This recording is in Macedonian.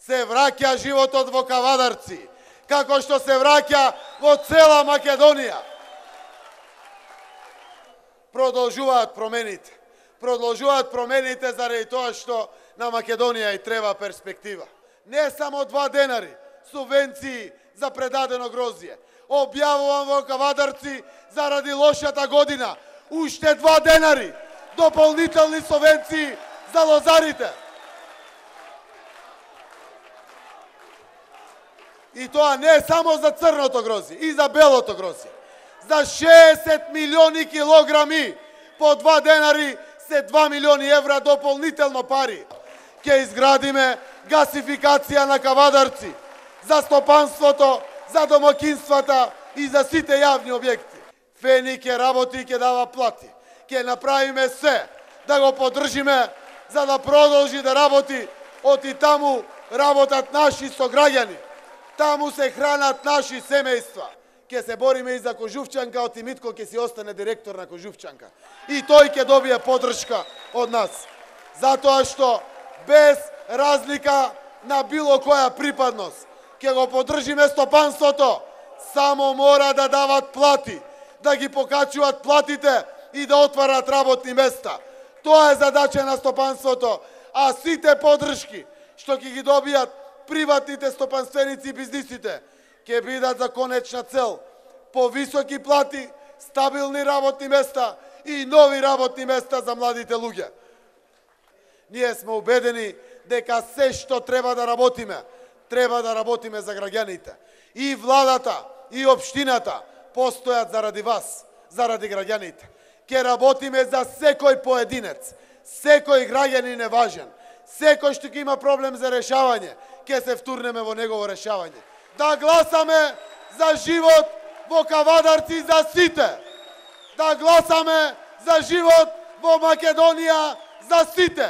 се враќа животот во Кавадарци, како што се враќа во цела Македонија. Продолжуваат промените заради тоа што на Македонија и треба перспектива. Не само 2 денари субвенции за предадено грозје. Објавувам во Кавадарци заради лошата година уште 2 денари дополнителни субвенции за лозарите. И тоа не само за црното грозје, и за белото грозје. За 60 милиони килограми по 2 денари се 2 милиони евра дополнително пари. Ке изградиме гасификација на Кавадарци за стопанството, за домакинствата и за сите јавни објекти. Фени ке работи и ке дава плати. Ке направиме се да го поддржиме за да продолжи да работи, оти таму работат наши сограѓани. Таму се хранат наши семејства. Ке се бориме и за Кожувчанка, оти Митко ке си остане директор на Кожувчанка. И тој ке добие поддршка од нас. Затоа што без разлика на било која припадност, ке го поддржиме стопанството, само мора да дават плати, да ги покачуваат платите и да отварат работни места. Тоа е задача на стопанството, а сите поддршки што ќе ги добијат приватните стопанственици и бизнисите ќе бидат за конечна цел повисоки плати, стабилни работни места и нови работни места за младите луѓе. Ние сме убедени дека се што треба да работиме за граѓаните. И владата, и општината постојат заради вас, заради граѓаните. Ке работиме за секој поединец, секој граѓанин е важен, секој што ќе има проблем за решавање, ке се втурнеме во негово решавање. Да гласаме за живот во Кавадарци за сите. Да гласаме за живот во Македонија за сите.